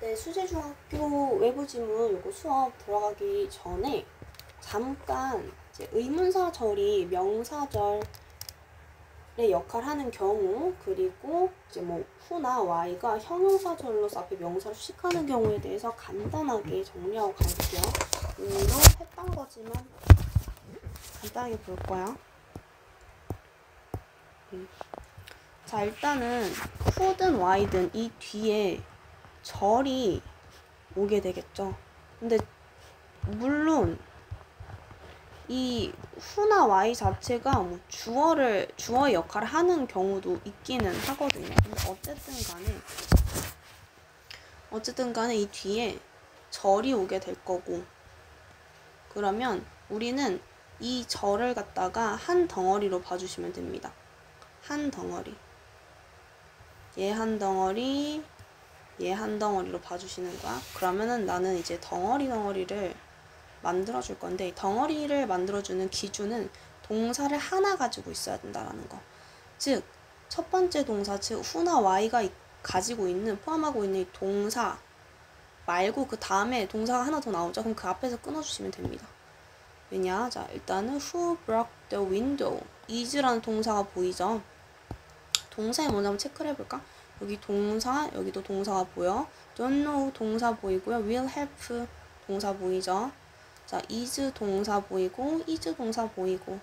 네, 수제중학교 외부지문 요거 수업 들어가기 전에 잠깐 이제 의문사절이 명사절의 역할하는 경우, 그리고 이제 뭐 후나 y가 형용사절로서 앞에 명사를 수식하는 경우에 대해서 간단하게 정리하고 갈게요. 물론 했던 거지만 간단하게 볼 거야. 자, 일단은 후든 y든 이 뒤에 절이 오게 되겠죠. 근데 물론 이 후나 y 자체가 뭐 주어의 역할을 하는 경우도 있기는 하거든요. 근데 어쨌든 간에 이 뒤에 절이 오게 될 거고, 그러면 우리는 이 절을 갖다가 한 덩어리로 봐주시면 됩니다. 한 덩어리. 얘 한 덩어리, 얘 한 덩어리로 봐주시는 거야. 그러면은 나는 이제 덩어리를 만들어 줄 건데, 덩어리를 만들어주는 기준은 동사를 하나 가지고 있어야 된다라는 거. 즉, 첫 번째 동사, 즉 후나 y가 포함하고 있는 이 동사 말고 그 다음에 동사가 하나 더 나오죠. 그럼 그 앞에서 끊어주시면 됩니다. 왜냐? 자, 일단은 who broke the window? is라는 동사가 보이죠? 동사에 먼저 한번 체크를 해볼까? 여기 동사, 여기도 동사가 보여. don't know 동사 보이고요. will help 동사 보이죠? 자, is 동사 보이고, is 동사 보이고,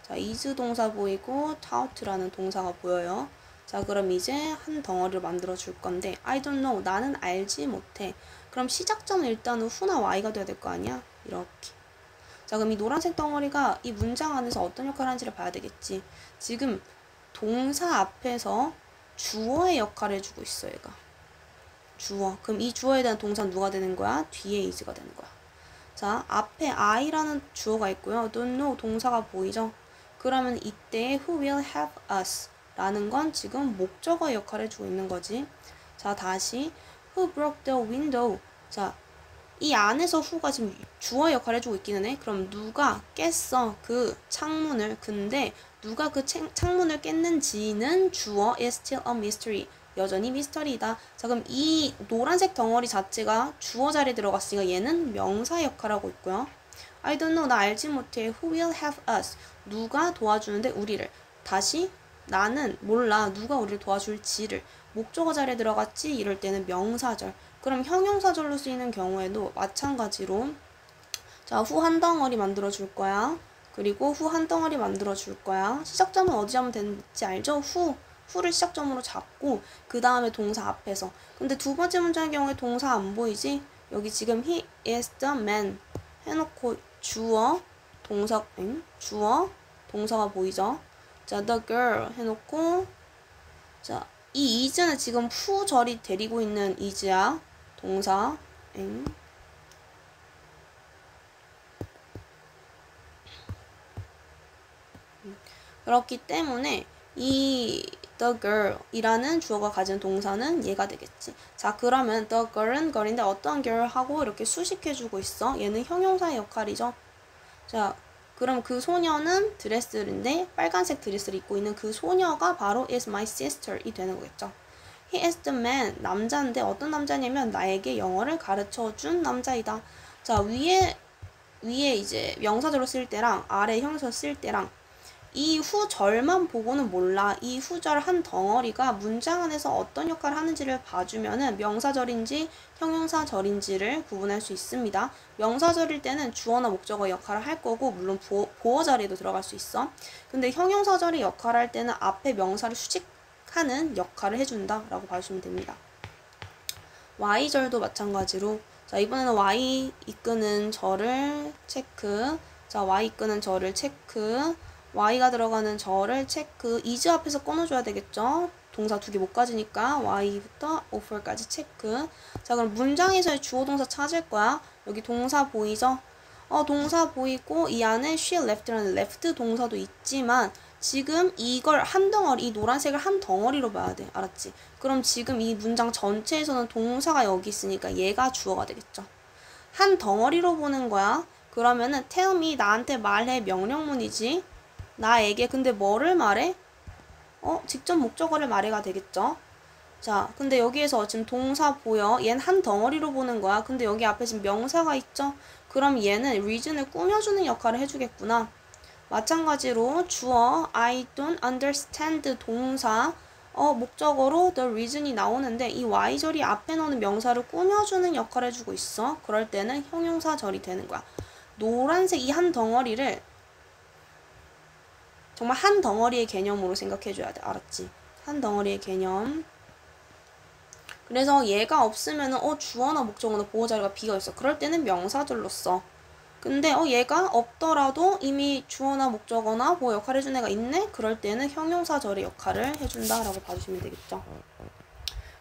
자, is 동사 보이고, taught라는 동사가 보여요. 자, 그럼 이제 한 덩어리를 만들어 줄 건데, I don't know, 나는 알지 못해. 그럼 시작점은 일단은 who나 y가 돼야 될 거 아니야? 이렇게. 자, 그럼 이 노란색 덩어리가 이 문장 안에서 어떤 역할을 하는지를 봐야 되겠지. 지금 동사 앞에서 주어의 역할을 해주고 있어, 얘가. 주어. 그럼 이 주어에 대한 동사는 누가 되는 거야? 뒤에 is가 되는 거야. 자, 앞에 I라는 주어가 있고요. don't know 동사가 보이죠? 그러면 이때 who will help us 라는 건 지금 목적어의 역할을 해주고 있는 거지. 자, 다시 who broke the window. 자, 이 안에서 who가 지금 주어의 역할을 해주고 있기는 해. 그럼 누가 깼어? 그 창문을. 근데 누가 그 창문을 깼는지는 주어 is still a mystery. 여전히 미스터리이다. 자, 그럼 이 노란색 덩어리 자체가 주어 자리에 들어갔으니까 얘는 명사의 역할을 하고 있고요. I don't know, 나 알지 못해. Who will help us? 누가 도와주는데 우리를. 다시 나는 몰라. 누가 우리를 도와줄지를. 목적어 자리에 들어갔지? 이럴 때는 명사절. 그럼 형용사절로 쓰이는 경우에도 마찬가지로, 자, 후 한 덩어리 만들어 줄 거야. 그리고 후 한 덩어리 만들어 줄 거야. 시작점은 어디 하면 되는지 알죠? 후를 시작점으로 잡고 그 다음에 동사 앞에서. 근데 두 번째 문장의 경우에 동사 안 보이지? 여기 지금 he is the man 해놓고 주어 동사가 보이죠? 자, the girl 해놓고, 자, 이 is는 지금 후절이 데리고 있는 is야. 동사 그렇기 때문에 이 the girl 이라는 주어가 가진 동사는 얘가 되겠지. 자, 그러면 the girl은 girl인데 어떤 girl 하고 이렇게 수식해주고 있어. 얘는 형용사의 역할이죠. 자, 그럼 그 소녀는 드레스인데 빨간색 드레스를 입고 있는 그 소녀가 바로 is my sister이 되는 거겠죠. He is the man, 남자인데 어떤 남자냐면 나에게 영어를 가르쳐준 남자이다. 자, 위에 이제 명사절로 쓸 때랑 아래 형용사 쓸 때랑 이 후절만 보고는 몰라. 이 후절 한 덩어리가 문장 안에서 어떤 역할을 하는지를 봐주면은 명사절인지 형용사절인지를 구분할 수 있습니다. 명사절일 때는 주어나 목적어 역할을 할 거고, 물론 보어 자리에도 들어갈 수 있어. 근데 형용사절의 역할을 할 때는 앞에 명사를 수식하는 역할을 해준다 라고 봐주시면 됩니다. y절도 마찬가지로, 자, 이번에는 y 이끄는 절을 체크. 자, y 이끄는 절을 체크. y가 들어가는 절을 체크. is 앞에서 끊어줘야 되겠죠? 동사 두 개 못 가지니까 y부터 offer까지 체크. 자, 그럼 문장에서의 주어 동사 찾을 거야. 여기 동사 보이죠? 동사 보이고 이 안에 she left라는 left 동사도 있지만 지금 이걸 한 덩어리, 이 노란색을 한 덩어리로 봐야 돼. 알았지? 그럼 지금 이 문장 전체에서는 동사가 여기 있으니까 얘가 주어가 되겠죠. 한 덩어리로 보는 거야. 그러면은 tell me, 나한테 말해, 명령문이지. 나에게. 근데 뭐를 말해? 직접 목적어를 말해가 되겠죠. 자, 근데 여기에서 지금 동사 보여? 얘는 한 덩어리로 보는 거야. 근데 여기 앞에 지금 명사가 있죠? 그럼 얘는 reason을 꾸며주는 역할을 해주겠구나. 마찬가지로 주어 I don't understand 동사 목적어로 the reason이 나오는데 이 y절이 앞에 넣는 명사를 꾸며주는 역할을 해주고 있어. 그럴 때는 형용사절이 되는 거야. 노란색 이 한 덩어리를 정말 한 덩어리의 개념으로 생각해줘야 돼. 알았지? 한 덩어리의 개념. 그래서 얘가 없으면은 주어나 목적어나 보호자료가 B가 있어. 그럴 때는 명사절로 써. 근데 얘가 없더라도 이미 주어나 목적어나 보호 역할을 해준 애가 있네? 그럴 때는 형용사절의 역할을 해준다라고 봐주시면 되겠죠.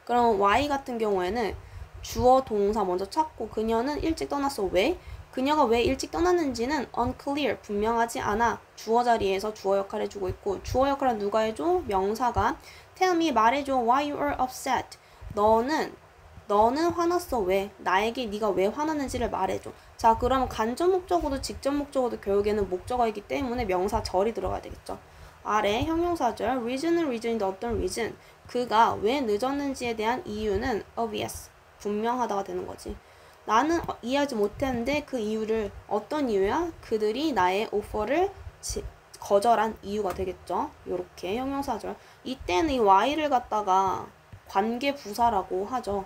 그럼 Y 같은 경우에는 주어 동사 먼저 찾고 그녀는 일찍 떠났어. 왜? 그녀가 왜 일찍 떠났는지는 unclear, 분명하지 않아. 주어 자리에서 주어 역할을 해주고 있고 주어 역할은 누가 해줘? 명사가 tell me, 말해줘. why you are upset. 너는 화났어. 왜? 나에게 네가 왜 화났는지를 말해줘. 자, 그럼 간접 목적어도 직접 목적어도 결국에는 목적어이기 때문에 명사절이 들어가야 되겠죠. 아래 형용사절 reason은 reason인데 어떤 reason? 그가 왜 늦었는지에 대한 이유는 obvious, 분명하다가 되는 거지. 나는 이해하지 못했는데 그 이유를 어떤 이유야? 그들이 나의 오퍼를 거절한 이유가 되겠죠. 요렇게 형용사절. 이때는 이 y를 갖다가 관계부사라고 하죠.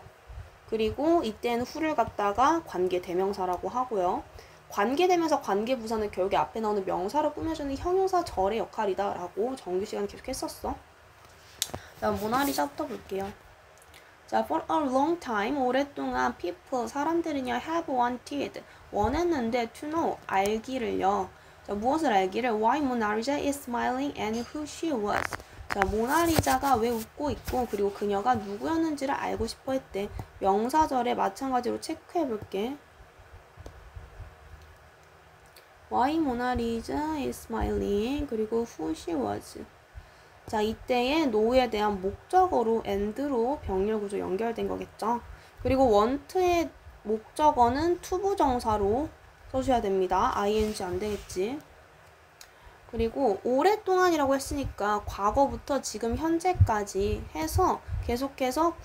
그리고 이때는 who를 갖다가 관계대명사라고 하고요. 관계대명사 관계부사는 결국에 앞에 나오는 명사로 꾸며주는 형용사절의 역할이다 라고 정규 시간에 계속 했었어. 자, 모나리자부터 볼게요. 자, for a long time, 오랫동안 people, 사람들은요, have wanted, 원했는데 to know, 알기를요. 자, 무엇을 알기를? Why Mona Lisa is smiling and who she was. 자, 모나리자가 왜 웃고 있고 그리고 그녀가 누구였는지를 알고 싶어 했대. 명사절에 마찬가지로 체크해 볼게. Why Mona Lisa is smiling 그리고 who she was. 자, 이때의 no에 대한 목적어로 and로 병렬 구조 연결된 거겠죠. 그리고 want의 목적어는 투부정사로 써주셔야 됩니다. ing 안 되겠지. 그리고 오랫동안이라고 했으니까 과거부터 지금 현재까지 해서 계속해서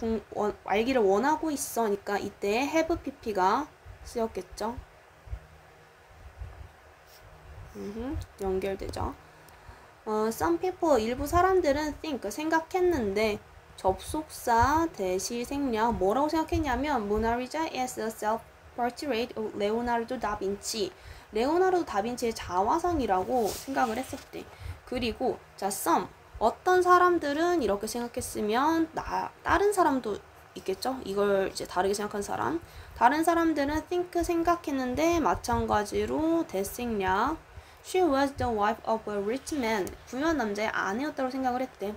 알기를 원하고 있으니까 이때 have pp가 쓰였겠죠. 연결되죠. Some people, 일부 사람들은 think, 생각했는데 접속사 대시 생략 뭐라고 생각했냐면 Mona Lisa is a self-portrait of Leonardo da Vinci. 레오나르도 다빈치의 자화상이라고 생각을 했었대. 그리고 자, some, 어떤 사람들은 이렇게 생각했으면 다른 사람도 있겠죠? 이걸 이제 다르게 생각한 사람. 다른 사람들은 think, 생각했는데 마찬가지로 대생략 She was the wife of a rich man. 부유한 남자의 아내였다고 생각을 했대.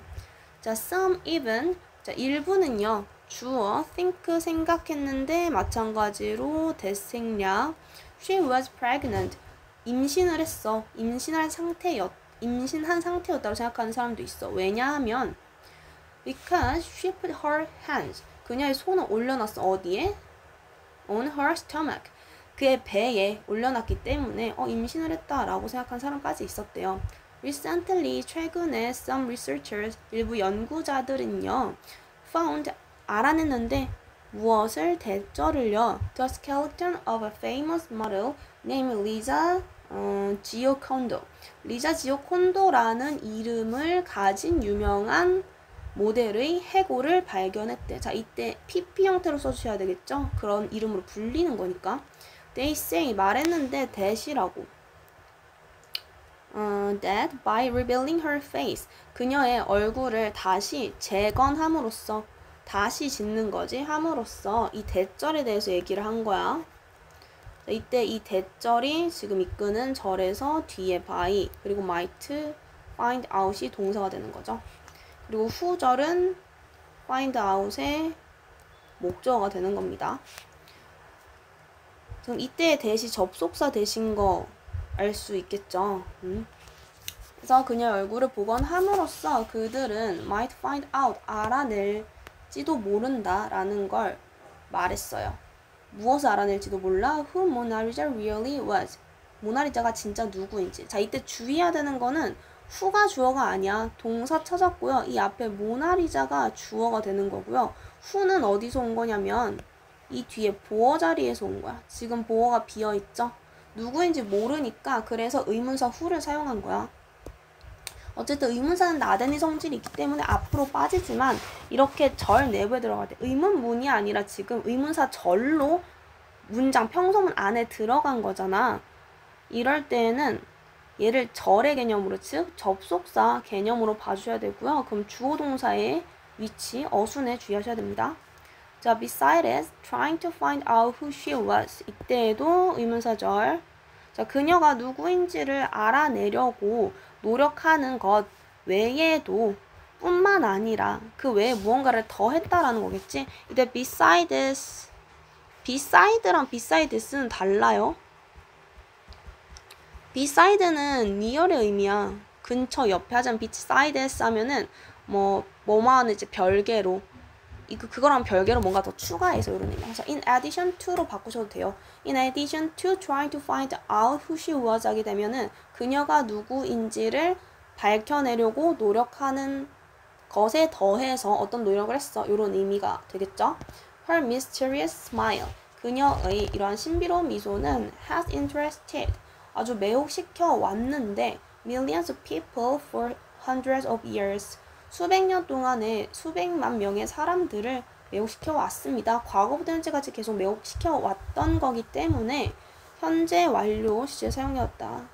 자, some even, 자, 일부는요. 주어 think, 생각했는데 마찬가지로 대생략 She was pregnant. 임신을 했어. 임신한 상태였다고 생각하는 사람도 있어. 왜냐하면 because she put her hands. 그녀의 손을 올려놨어. 어디에? On her stomach. 그의 배에 올려놨기 때문에 임신을 했다라고 생각한 사람까지 있었대요. Recently, 최근에 some researchers, 일부 연구자들은요, found, 알아냈는데 무엇을? 대절을요. The skeleton of a famous model named Lisa Giocondo. 리자 지오콘도라는 이름을 가진 유명한 모델의 해골을 발견했대. 자, 이때 PP 형태로 써주셔야 되겠죠? 그런 이름으로 불리는 거니까. They say, 말했는데 that이라고. That by revealing her face, 그녀의 얼굴을 다시 재건함으로써, 다시 짓는 거지, 함으로써 이 대절에 대해서 얘기를 한 거야. 이때 이 대절이 지금 이끄는 절에서 뒤에 by, 그리고 might, find out이 동사가 되는 거죠. 그리고 후절은 find out의 목적어가 되는 겁니다. 그럼 이때 대시 접속사 대신 거 알 수 있겠죠. 그래서 그녀의 얼굴을 보건 함으로써 그들은 might find out, 알아낼지도 모른다 라는 걸 말했어요. 무엇을 알아낼지도 몰라. Who Mona Lisa really was. 모나리자가 진짜 누구인지. 자, 이때 주의해야 되는 거는 who가 주어가 아니야. 동사 찾았고요. 이 앞에 모나리자가 주어가 되는 거고요. who는 어디서 온 거냐면 이 뒤에 보어 자리에서 온 거야. 지금 보어가 비어있죠? 누구인지 모르니까 그래서 의문사 who를 사용한 거야. 어쨌든 의문사는 나대니 성질이 있기 때문에 앞으로 빠지지만 이렇게 절 내부에 들어갈 때 의문문이 아니라 지금 의문사 절로 문장 평소문 안에 들어간 거잖아. 이럴 때에는 얘를 절의 개념으로 즉 접속사 개념으로 봐주셔야 되고요. 그럼 주어 동사의 위치 어순에 주의하셔야 됩니다. 자, besides trying to find out who she was 이때에도 의문사절. 자, 그녀가 누구인지를 알아내려고 노력하는 것 외에도 뿐만 아니라 그 외에 무언가를 더 했다라는 거겠지. 이때 beside랑 besides는 달라요. beside는 near의 의미야. 근처, 옆에 하자면 besides 하면은 뭐뭐하는 이제 별개로 그거랑 별개로 뭔가 더 추가해서 이런 의미. 그래서 in addition to로 바꾸셔도 돼요. in addition to trying to find out who she was 하게 되면은 그녀가 누구인지를 밝혀내려고 노력하는 것에 더해서 어떤 노력을 했어. 이런 의미가 되겠죠. Her mysterious smile. 그녀의 이러한 신비로운 미소는 has interested. 아주 매혹시켜 왔는데 millions of people for hundreds of years. 수백 년 동안에 수백만 명의 사람들을 매혹시켜 왔습니다. 과거부터 현재까지 계속 매혹시켜 왔던 거기 때문에 현재 완료 시제 사용되었다.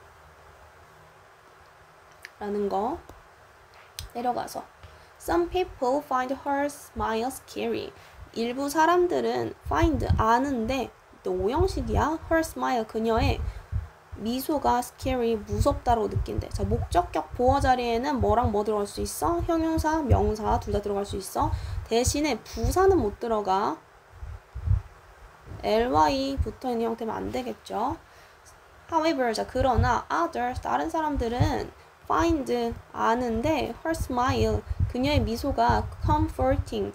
라는 거. 내려가서 Some people find her smile scary. 일부 사람들은 find 아는데 또 오형식이야. her smile 그녀의 미소가 scary 무섭다고 느낀대. 자, 목적격 보어 자리에는 뭐랑 뭐 들어갈 수 있어? 형용사, 명사 둘 다 들어갈 수 있어. 대신에 부사는 못 들어가. ly 붙어있는 형태면 안 되겠죠. However, 자, 그러나 others 다른 사람들은 find 아는데 her smile 그녀의 미소가 comforting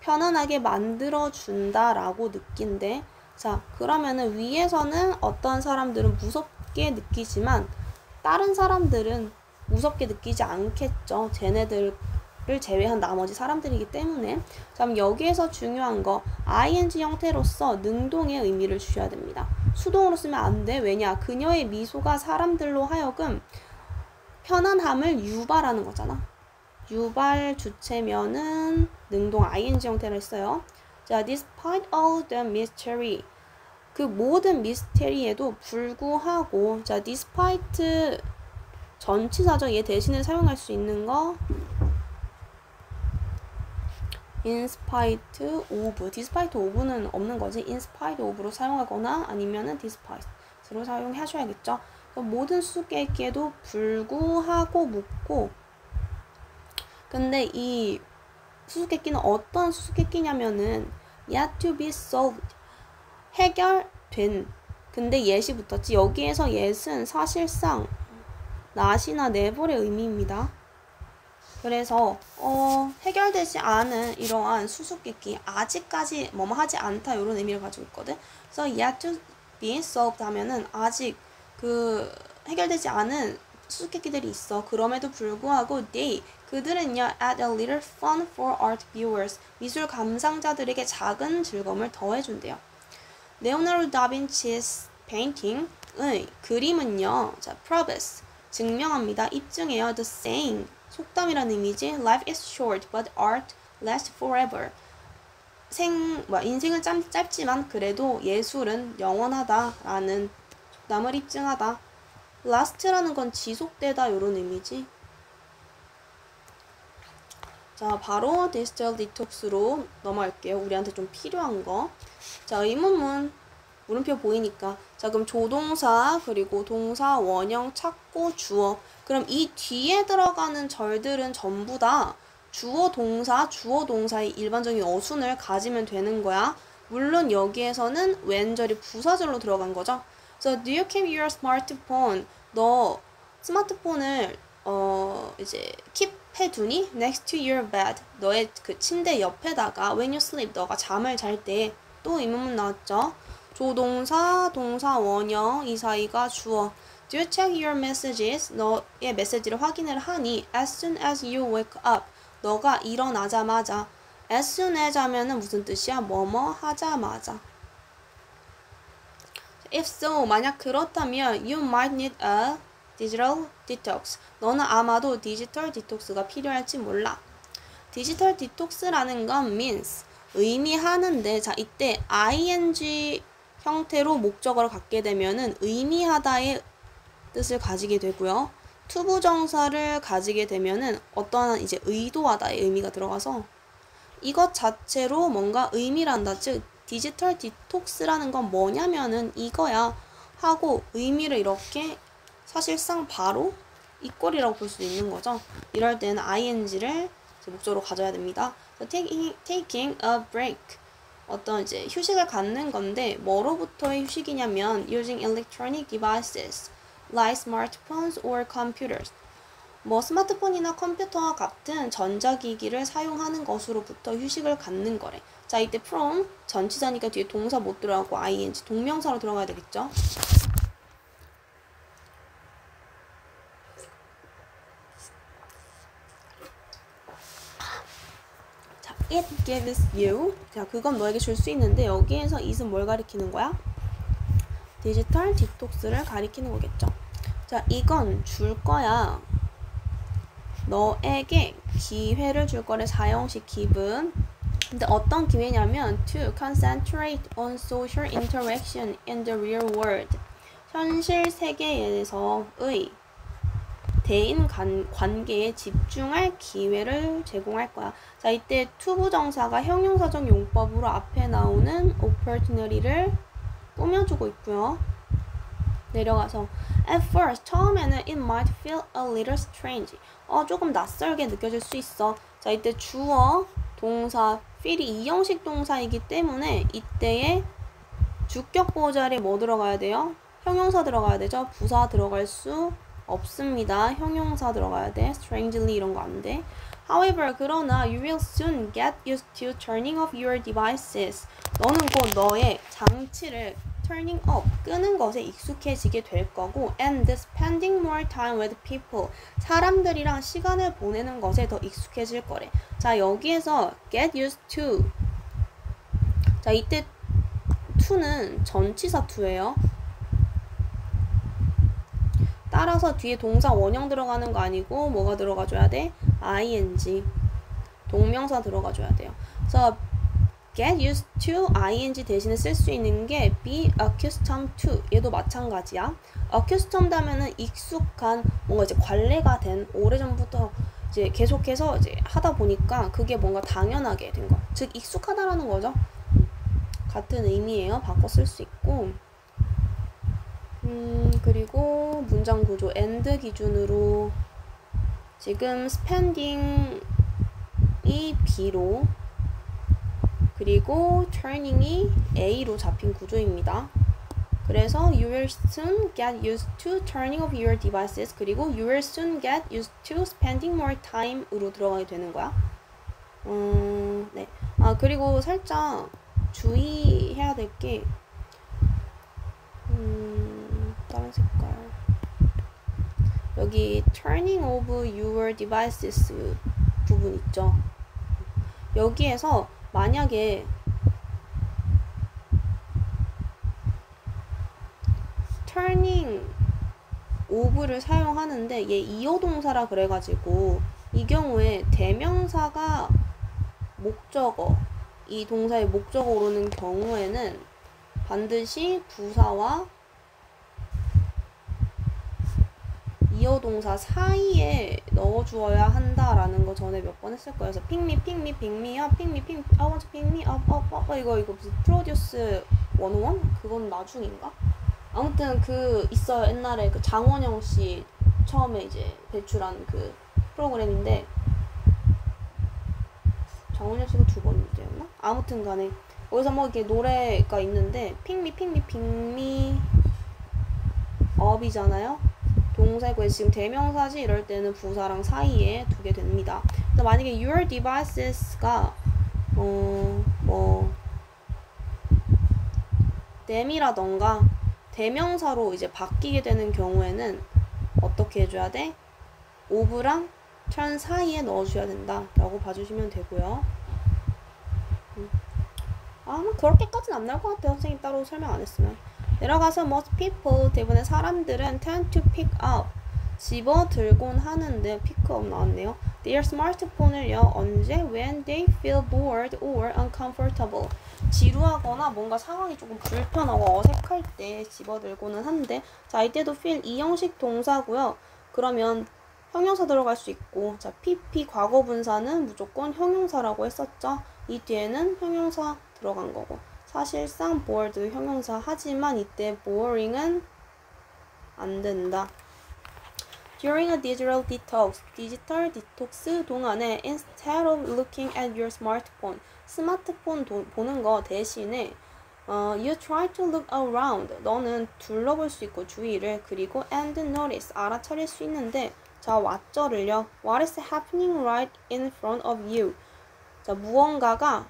편안하게 만들어준다 라고 느낀대. 자, 그러면은 위에서는 어떤 사람들은 무섭게 느끼지만 다른 사람들은 무섭게 느끼지 않겠죠. 쟤네들을 제외한 나머지 사람들이기 때문에. 자, 그럼 여기에서 중요한 거 ing 형태로서 능동의 의미를 주셔야 됩니다. 수동으로 쓰면 안 돼. 왜냐? 그녀의 미소가 사람들로 하여금 편안함을 유발하는 거잖아. 유발 주체면은 능동 ing 형태로 했어요. 자, despite all the mystery. 그 모든 미스테리에도 불구하고, 자, despite 전치사죠. 얘 대신에 사용할 수 있는 거 in spite of. despite of는 없는 거지. in spite of로 사용하거나 아니면은 despite로 사용하셔야겠죠. 모든 수수께끼에도 불구하고 묻고, 근데 이 수수께끼는 어떤 수수께끼냐면은 yet to be solved 해결된. 근데 yet이 붙었지. 여기에서 yet은 사실상 not이나 never의 의미입니다. 그래서 해결되지 않은 이러한 수수께끼 아직까지 뭐뭐 하지 않다 이런 의미를 가지고 있거든. 그래서 yet to be solved 하면은 아직 그 해결되지 않은 수수께끼들이 있어. 그럼에도 불구하고 그들은요 add a little fun for art viewers 미술 감상자들에게 작은 즐거움을 더해준대요. 레오나르도 다빈치의 페인팅의 그림은요, 자, proves 증명합니다. 입증해요. The saying 속담이라는 의미지. Life is short, but art lasts forever. 인생은 짧지만 그래도 예술은 영원하다라는 속담을 입증하다. last라는 건 지속되다 이런 의미지. 자, 바로 디지털 디톡스로 넘어갈게요. 우리한테 좀 필요한 거. 자, 의문문 물음표 보이니까. 자, 그럼 조동사 그리고 동사 원형 찾고 주어. 그럼 이 뒤에 들어가는 절들은 전부 다 주어 동사의 일반적인 어순을 가지면 되는 거야. 물론 여기에서는 왼절이 부사절로 들어간 거죠. So, do you keep your smartphone? 너 스마트폰을 이제 keep 해두니? Next to your bed. 너의 그 침대 옆에다가 when you sleep. 너가 잠을 잘 때. 또 의문문 나왔죠. 조동사, 동사 원형 이 사이가 주어. Do you check your messages? 너의 메시지를 확인을 하니 as soon as you wake up. 너가 일어나자마자. as soon as 하면은 무슨 뜻이야? 뭐뭐 하자마자. If so, 만약 그렇다면 you might need a digital detox. 너는 아마도 디지털 디톡스가 필요할지 몰라. 디지털 디톡스라는 건 means, 의미하는데, 자, 이때 ing 형태로 목적어를 갖게 되면은 의미하다의 뜻을 가지게 되고요. 투부정사를 가지게 되면은 어떠한 이제 의도하다의 의미가 들어가서 이것 자체로 뭔가 의미를 한다. 즉, 디지털 디톡스라는 건 뭐냐면은 이거야 하고 의미를 이렇게 사실상 바로 이꼴이라고 볼 수 있는 거죠. 이럴 때는 ing를 목적으로 가져야 됩니다. So taking a break. 어떤 이제 휴식을 갖는 건데 뭐로부터의 휴식이냐면 using electronic devices like smartphones or computers. 뭐 스마트폰이나 컴퓨터와 같은 전자기기를 사용하는 것으로부터 휴식을 갖는 거래. 자, 이때 from 전치사니까 뒤에 동사 못 들어가고 ing 동명사로 들어가야 되겠죠. 자, it gives you. 자, 그건 너에게 줄 수 있는데 여기에서 it은 뭘 가리키는 거야? 디지털 디톡스를 가리키는 거겠죠. 자, 이건 줄 거야. 너에게 기회를 줄 거래. 사형식 기분. 근데 어떤 기회냐면 to concentrate on social interaction in the real world. 현실 세계에서의 대인 관계에 집중할 기회를 제공할 거야. 자, 이때 투부정사가 형용사적 용법으로 앞에 나오는 opportunity를 꾸며주고 있고요. 내려가서 at first, 처음에는 it might feel a little strange. 조금 낯설게 느껴질 수 있어. 자, 이때 주어, 동사, feel이 이형식 동사이기 때문에 이때에 주격 보호 자리에 뭐 들어가야 돼요? 형용사 들어가야 되죠? 부사 들어갈 수 없습니다. 형용사 들어가야 돼. strangely 이런 거 안 돼. However, 그러나 you will soon get used to turning off your devices. 너는 곧 너의 장치를 turning off, 끄는 것에 익숙해지게 될 거고 and spending more time with people. 사람들이랑 시간을 보내는 것에 더 익숙해질 거래. 자, 여기에서 get used to. 자, 이때 to는 전치사 to예요. 따라서 뒤에 동사 원형 들어가는 거 아니고 뭐가 들어가줘야 돼? ing. 동명사 들어가줘야 돼요. 그래서 get used to ing 대신에 쓸 수 있는 게 be accustomed to. 얘도 마찬가지야. accustomed 하면은 익숙한, 뭔가 이제 관례가 된, 오래전부터 이제 계속해서 이제 하다 보니까 그게 뭔가 당연하게 된 거. 즉 익숙하다라는 거죠. 같은 의미예요. 바꿔 쓸 수 있고. 그리고 문장 구조 and 기준으로 지금 spending이 B로 그리고 turning이 A로 잡힌 구조입니다. 그래서 you will soon get used to turning off your devices. 그리고 you will soon get used to spending more time으로 들어가게 되는 거야. 네. 그리고 살짝 주의해야 될 게 다른 색깔. 여기 turning off your devices 부분 있죠. 여기에서 만약에 turning off를 사용하는데 얘 이어 동사라 그래가지고 이 경우에 대명사가 목적어, 이 동사의 목적어로 오르는 경우에는 반드시 부사와 이어 동사 사이에 넣어주어야 한다라는 거 전에 몇 번 했을 거예요. 그래서 pick me, pick me, pick me up, pick me, pick me, I want to pick me up, 이거 무슨 프로듀스 101? 그건 나중인가? 아무튼 그 있어요. 옛날에 그 장원영 씨 처음에 이제 배출한 그 프로그램인데 장원영 씨가 두 번째였나? 아무튼 간에 거기서 뭐 이렇게 노래가 있는데 pick me, pick me, pick me up이잖아요. 동사고 지금 대명사지 이럴 때는 부사랑 사이에 두게 됩니다. 그래서 만약에 your devices가 them이라던가 대명사로 이제 바뀌게 되는 경우에는 어떻게 해줘야 돼? of랑 turn 사이에 넣어줘야 된다 라고 봐주시면 되고요. 아마 그렇게까지는 안 나올 것 같아요. 선생님 따로 설명 안 했으면. 내려가서 most people, 대부분의 사람들은 tend to pick up, 집어 들곤 하는데 pick up 나왔네요. their smartphone을요. 언제? when they feel bored or uncomfortable. 지루하거나 뭔가 상황이 조금 불편하고 어색할 때 집어들고는 한데, 자, 이때도 feel 이 형식 동사고요. 그러면 형용사 들어갈 수 있고, 자, pp 과거분사는 무조건 형용사라고 했었죠. 이 뒤에는 형용사 들어간 거고, 사실상 bored 형용사 하지만 이때 boring은 안 된다. During a digital detox, 디지털 디톡스 동안에 instead of looking at your smartphone, 스마트폰 보는 거 대신에 you try to look around, 너는 둘러볼 수 있고 주위를, 그리고 and notice, 알아차릴 수 있는데, 자, what절을요. What is happening right in front of you? 자, 무언가가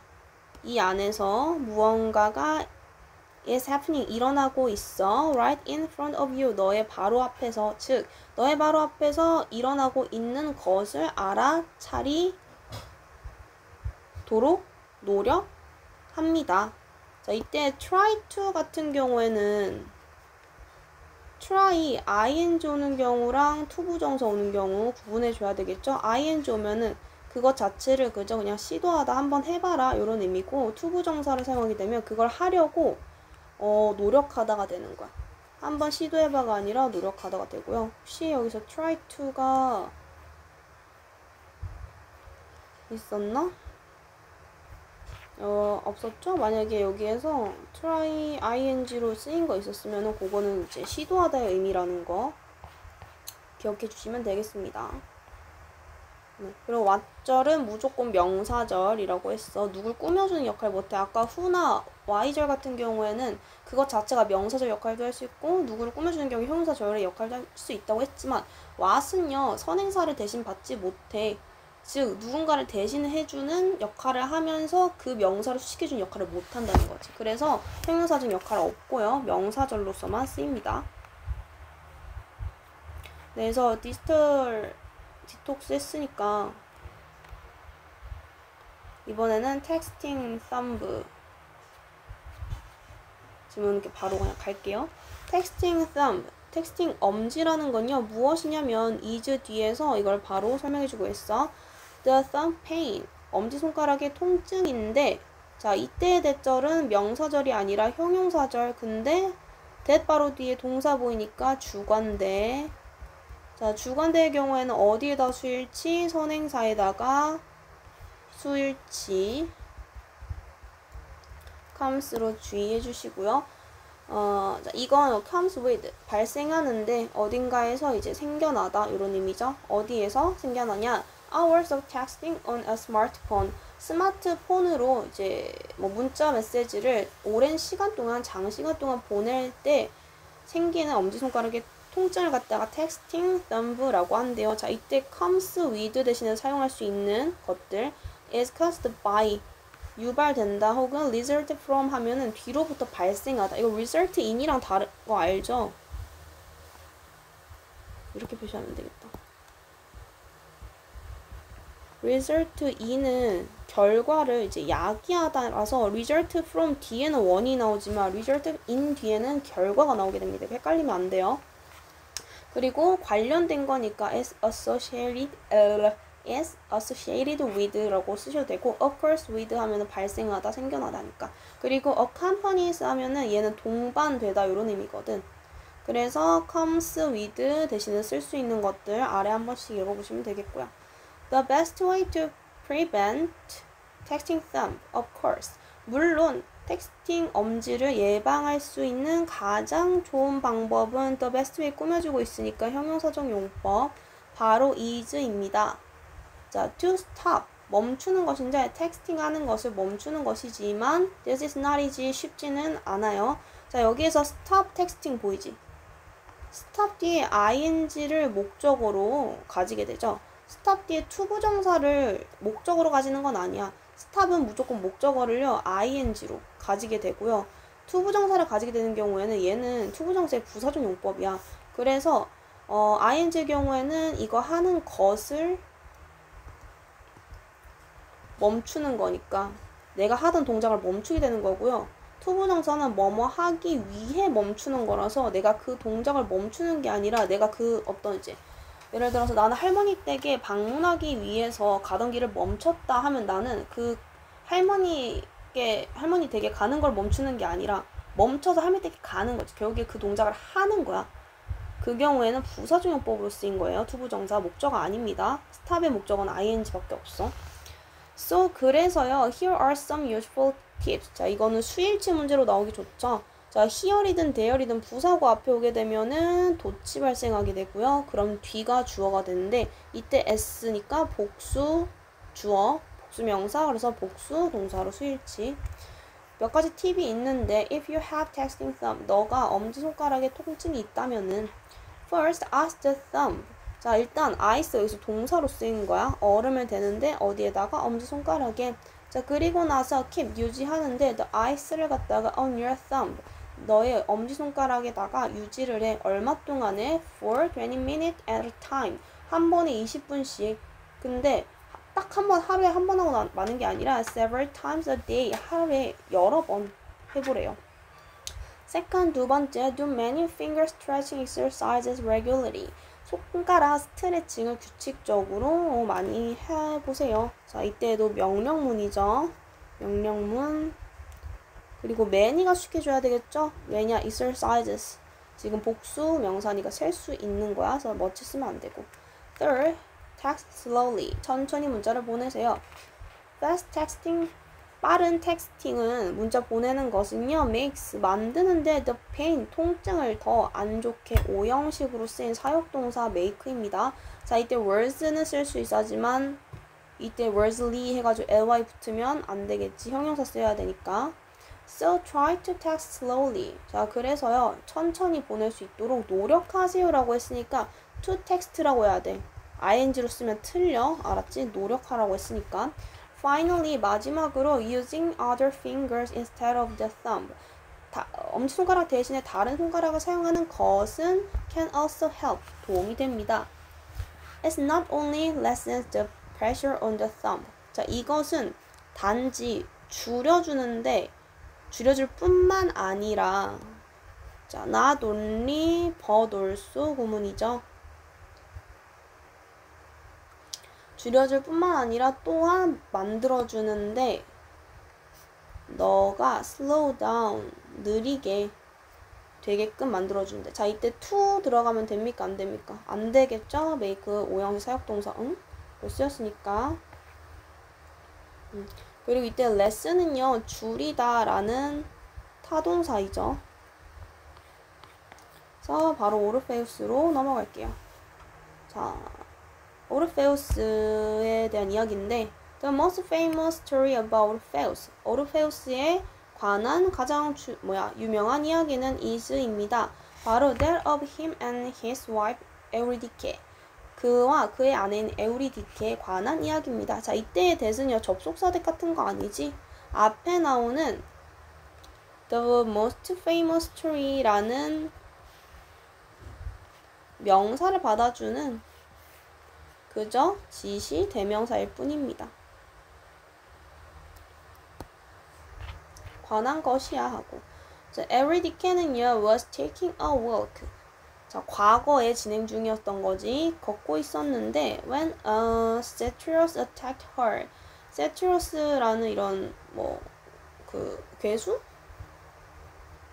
이 안에서 무언가가 is happening, 일어나고 있어. right in front of you, 너의 바로 앞에서, 즉 너의 바로 앞에서 일어나고 있는 것을 알아차리도록 노력합니다. 자, 이때 try to 같은 경우에는 try ing 오는 경우랑 to 부정사 오는 경우 구분해 줘야 되겠죠. ing 오면은 그것 자체를 그저 그냥 시도하다 한번 해봐라 이런 의미고, to 부정사를 사용하게 되면 그걸 하려고 노력하다가 되는 거야. 한번 시도해봐가 아니라 노력하다가 되고요. 혹시 여기서 try to가 있었나? 없었죠? 만약에 여기에서 try ing로 쓰인 거 있었으면 그거는 이제 시도하다의 의미라는 거 기억해 주시면 되겠습니다. 네. 그리고 what절은 무조건 명사절이라고 했어. 누굴 꾸며주는 역할 못해. 아까 who나 y절 같은 경우에는 그것 자체가 명사절 역할도 할 수 있고, 누구를 꾸며주는 경우 형용사절의 역할도 할 수 있다고 했지만, what은요 선행사를 대신 받지 못해. 즉 누군가를 대신 해주는 역할을 하면서 그 명사를 수식해주는 역할을 못한다는 거지. 그래서 형용사적 역할 없고요, 명사절로서만 쓰입니다. 네, 그래서 디지털 디톡스 했으니까 이번에는 텍스팅 썸브 지금 이렇게 바로 그냥 갈게요. 텍스팅 썸브, 텍스팅 엄지라는 건요 무엇이냐면 is 뒤에서 이걸 바로 설명해주고 있어. The thumb pain, 엄지손가락의 통증인데, 자, 이때의 대절은 명사절이 아니라 형용사절. 근데 that 바로 뒤에 동사 보이니까 주관대. 자, 주관대의 경우에는 어디에다 수일치? 선행사에다가 수일치. comes로 주의해 주시고요. 자, 이건 comes with, 발생하는데 어딘가에서 이제 생겨나다 이런 의미죠. 어디에서 생겨나냐? Hours of texting on a smartphone. 스마트폰으로 이제 뭐 문자 메시지를 오랜 시간 동안, 장시간 동안 보낼 때 생기는 엄지손가락의 통증을 갖다가 texting thumb라고 한대요. 자, 이때 comes with 대신에 사용할 수 있는 것들, is caused by, 유발된다, 혹은 result from 하면은 뒤로부터 발생하다. 이거 result in이랑 다른 거 알죠? 이렇게 표시하면 되겠다. result in은 결과를 이제 야기하다라서 result from 뒤에는 원이 나오지만 result in 뒤에는 결과가 나오게 됩니다. 헷갈리면 안 돼요. 그리고 관련된 거니까 is associated with라고 쓰셔도 되고, occurs with 하면은 발생하다, 생겨나다니까. 그리고 accompanies 하면은 얘는 동반되다 이런 의미거든. 그래서 comes with 대신에 쓸 수 있는 것들 아래 한 번씩 읽어보시면 되겠고요. The best way to prevent texting thumb, of course. 물론 텍스팅 엄지를 예방할 수 있는 가장 좋은 방법은 the best way 꾸며주고 있으니까 형용사적 용법 바로 is입니다. 자, to stop, 멈추는 것인데 텍스팅 하는 것을 멈추는 것이지만 this is not easy, 쉽지는 않아요. 자, 여기에서 stop texting 보이지? stop 뒤에 ing를 목적어로 가지게 되죠. stop 뒤에 to 부정사를 목적어로 가지는 건 아니야. stop은 무조건 목적어를요 ing로 가지게 되고요. 투부정사를 가지게 되는 경우에는 얘는 투부정사의 부사적 용법이야. 그래서 ing의 경우에는 이거 하는 것을 멈추는 거니까 내가 하던 동작을 멈추게 되는 거고요. 투부정사는 뭐뭐 하기 위해 멈추는 거라서 내가 그 동작을 멈추는 게 아니라 내가 그 어떤 이제 예를 들어서 나는 할머니 댁에 방문하기 위해서 가던 길을 멈췄다 하면 나는 그 할머니 댁에 가는 걸 멈추는 게 아니라 멈춰서 할머니 댁에 가는 거지. 결국에 그 동작을 하는 거야. 그 경우에는 부사적용법으로 쓰인 거예요. 투부정사 목적어 아닙니다. 스탑의 목적어는 ing밖에 없어. So 그래서요. Here are some useful tips. 자, 이거는 수일치 문제로 나오기 좋죠. 자, here이든 there이든 부사고 앞에 오게 되면은 도치 발생하게 되고요. 그럼 뒤가 주어가 되는데 이때 s니까 복수 주어, 복수 명사, 그래서 복수 동사로 수일치. 몇 가지 팁이 있는데 if you have texting thumb, 너가 엄지손가락에 통증이 있다면은 first ask the thumb. 자, 일단 ice 여기서 동사로 쓰이는 거야. 얼으면 되는데 어디에다가 엄지손가락에. 자, 그리고 나서 keep 유지하는데 the ice를 갖다가 on your thumb. 너의 엄지손가락에다가 유지를 해. 얼마 동안에? For 20 minutes at a time. 한 번에 20분씩. 근데 딱 한 번, 하루에 한 번 하고 마는 게 아니라 several times a day. 하루에 여러 번 해보래요. Second, 두 번째, do many finger stretching exercises regularly. 손가락 스트레칭을 규칙적으로 많이 해보세요. 자, 이때도 명령문이죠. 명령문. 그리고 many가 숙해줘야 되겠죠? 왜냐? exercises. 지금 복수 명사니까 셀 수 있는 거야. 그래서 much 쓰면 안 되고. Third, text slowly. 천천히 문자를 보내세요. Fast texting. 빠른 텍스팅은 문자 보내는 것은요. makes 만드는데 the pain 통증을 더 안 좋게 오형식으로 쓰인 사역동사 make입니다. 자, 이때 words는 쓸 수 있어야지만 이때 wordsly 해가지고 ly 붙으면 안 되겠지. 형용사 써야 되니까. So try to text slowly. 자, 그래서요. 천천히 보낼 수 있도록 노력하세요 라고 했으니까 to text라고 해야 돼. ing로 쓰면 틀려. 알았지? 노력하라고 했으니까. Finally, 마지막으로 using other fingers instead of the thumb. 엄지손가락 대신에 다른 손가락을 사용하는 것은 can also help. 도움이 됩니다. It's not only lessens the pressure on the thumb. 자, 이것은 단지 줄여줄 뿐만 아니라 자, not only but also 구문이죠. 줄여줄 뿐만 아니라 또한 만들어주는데 너가 slow down, 느리게 되게끔 만들어주는데 자, 이때 to 들어가면 됩니까? 안 됩니까? 안 되겠죠? make 오형식 사역동사 응? 쓰였으니까 그리고 이때 less는요 줄이다 라는 타동사이죠. 그래서 바로 오르페우스로 넘어갈게요. 자, 오르페우스에 대한 이야기인데 The most famous story about Orpheus. 오르페우스에 관한 가장 유명한 이야기는 is입니다. 바로 that of him and his wife Eurydice. 그와 그의 아내인 에우리디케에 관한 이야기입니다. 자, 이때의 대은요 접속사대 같은 거 아니지? 앞에 나오는 The most famous story라는 명사를 받아주는 그저 지시 대명사일 뿐입니다. 관한 것이야 하고. 자, 에우리디케는요 was taking a walk. 자, 과거에 진행 중이었던 거지. 걷고 있었는데 when Cetyrus attacked her. Cetyrus라는 이런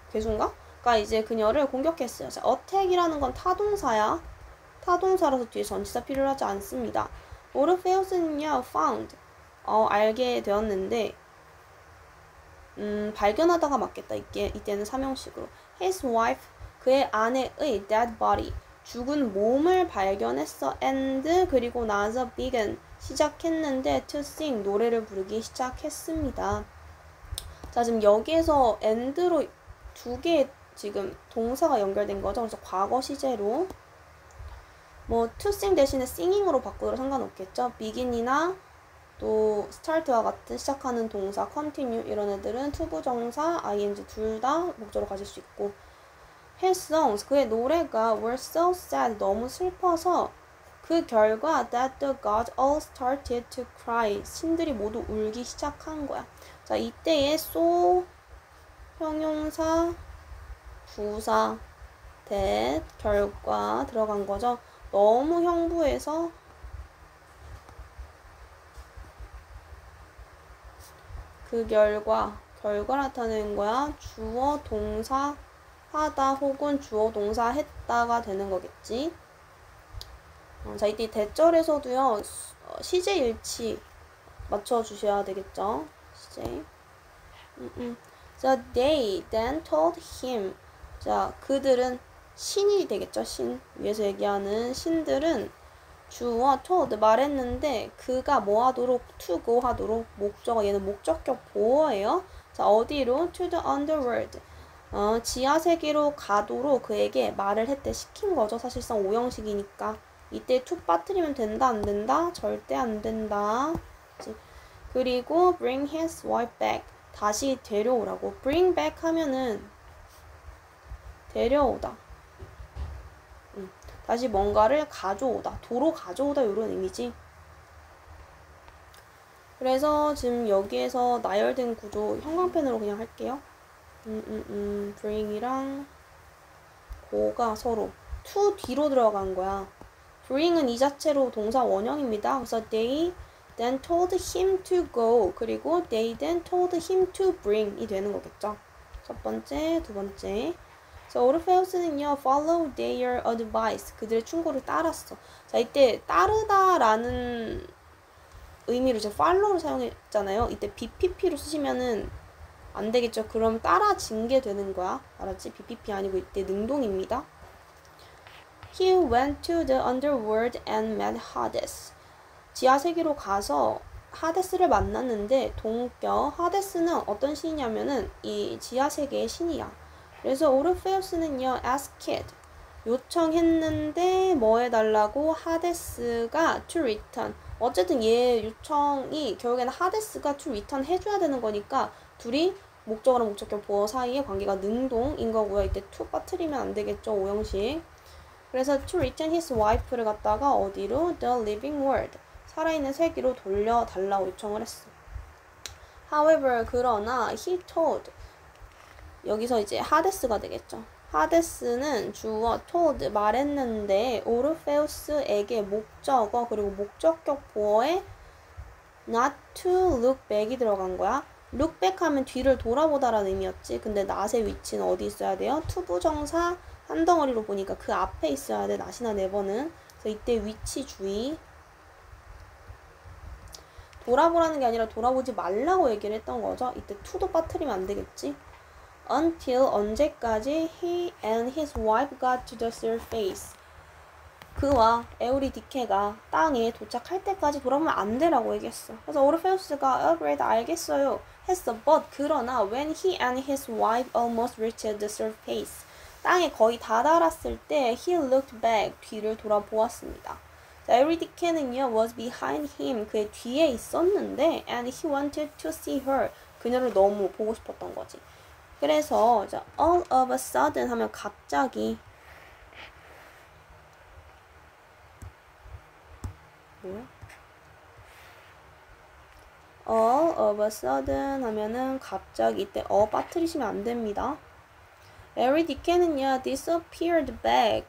괴수인가? 가 이제 그녀를 공격했어요. 자, attack이라는 건 타동사야. 타동사라서 뒤에 전치사 필요하지 않습니다. 오르페우스는요 found 알게 되었는데 발견하다가 맞겠다. 이때는 삼형식으로 his wife 그의 아내의 dead body 죽은 몸을 발견했어. and 그리고 나서 began 시작했는데 to sing 노래를 부르기 시작했습니다. 자, 지금 여기에서 and로 두 개의 지금 동사가 연결된 거죠. 그래서 과거 시제로 to sing 대신에 singing으로 바꾸더라도 상관없겠죠. begin이나 또 start와 같은 시작하는 동사 continue 이런 애들은 투부정사, ing 둘 다 목적으로 가질 수 있고 his songs 그의 노래가 were so sad 너무 슬퍼서 그 결과 that the gods all started to cry 신들이 모두 울기 시작한 거야. 자 이때의 so 형용사 부사 that 결과 들어간 거죠. 너무 형부해서 그 결과 나타내는 거야. 주어 동사 하다 혹은 주어 동사 했다가 되는 거겠지. 자 이때 대절에서도요 시제 일치 맞춰주셔야 되겠죠. 시제. 자 they then told him 자 그들은 신이 되겠죠. 신 위에서 얘기하는 신들은 주어 told 말했는데 그가 뭐 하도록 to go 하도록 목적어 얘는 목적격 보어예요. 자 어디로 to the underworld 지하 세계로 가도록 그에게 말을 했대 시킨 거죠. 사실상 오형식이니까 이때 to 빠뜨리면 된다 안 된다 절대 안 된다. 그리고 bring his wife back 다시 데려오라고 bring back 하면은 데려오다. 다시 뭔가를 가져오다, 도로 가져오다 이런 의미지. 그래서 지금 여기에서 나열된 구조 형광펜으로 그냥 할게요. bring이랑 go가 서로 to 뒤로 들어간 거야. bring은 이 자체로 동사 원형입니다. 그래서 they then told him to go 그리고 they then told him to bring이 되는 거겠죠. 첫 번째, 두 번째. 자, 오르페우스는요, follow their advice. 그들의 충고를 따랐어. 자, 이때 따르다라는 의미로 이제 follow를 사용했잖아요. 이때 BPP로 쓰시면은 안 되겠죠. 그럼 따라진 게 되는 거야. 알았지? BPP 아니고 이때 능동입니다. He went to the underworld and met Hades. 지하 세계로 가서 하데스를 만났는데 동격 하데스는 어떤 신이냐면은 이 지하 세계의 신이야. 그래서 오르페우스는요 asked 요청했는데 뭐 해달라고 하데스가 to return 어쨌든 얘 요청이 결국에는 하데스가 to return 해줘야 되는 거니까 둘이 목적어랑 목적격 보어 사이의 관계가 능동인 거고요. 이때 to 빠뜨리면 안 되겠죠. 오형식. 그래서 to return his wife를 갖다가 어디로 the living world 살아있는 세계로 돌려달라고 요청을 했어. However 그러나 he told 여기서 이제 하데스가 되겠죠. 하데스는 주어 told 말했는데 오르페우스에게 목적어 그리고 목적격 보어에 not to look back이 들어간 거야. look back 하면 뒤를 돌아보다라는 의미였지. 근데 not의 위치는 어디 있어야 돼요? 투부정사 한 덩어리로 보니까 그 앞에 있어야 돼. not이나 never는. 그래서 이때 위치 주의. 돌아보라는 게 아니라 돌아보지 말라고 얘기를 했던 거죠. 이때 to도 빠뜨리면 안 되겠지. Until 언제까지 he and his wife got to the surface. 그와 에우리디케가 땅에 도착할 때까지 돌아보면 안 되라고 얘기했어. 그래서 오르페우스가 그래 알겠어요 했어. But 그러나 when he and his wife almost reached the surface. 땅에 거의 다다랐을 때 he looked back. 뒤를 돌아보았습니다. 에우리디케는요 was behind him. 그의 뒤에 있었는데 and he wanted to see her. 그녀를 너무 보고 싶었던 거지. 그래서 자, all of a sudden 하면 갑자기 뭐야? all of a sudden 하면은 갑자기 이때 빠뜨리시면 안 됩니다. 에리디케는요 disappeared back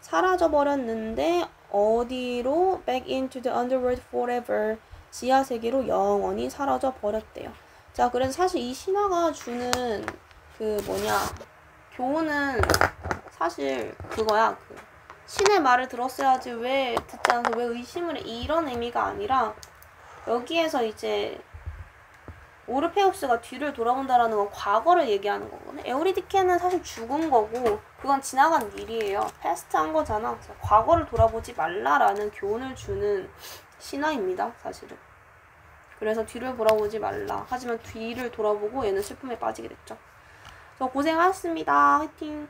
사라져버렸는데 어디로 back into the underworld forever 지하 세계로 영원히 사라져 버렸대요. 자 그래서 사실 이 신화가 주는 그 교훈은 사실 그거야. 그 신의 말을 들었어야지 왜 듣지 않아서 왜 의심을 해 이런 의미가 아니라 여기에서 이제 오르페우스가 뒤를 돌아본다라는 건 과거를 얘기하는 거거든. 에우리디케는 사실 죽은 거고 그건 지나간 일이에요. 패스트 한 거잖아. 과거를 돌아보지 말라라는 교훈을 주는 신화입니다. 사실은. 그래서 뒤를 돌아보지 말라. 하지만 뒤를 돌아보고 얘는 슬픔에 빠지게 됐죠. 고생하셨습니다. 화이팅!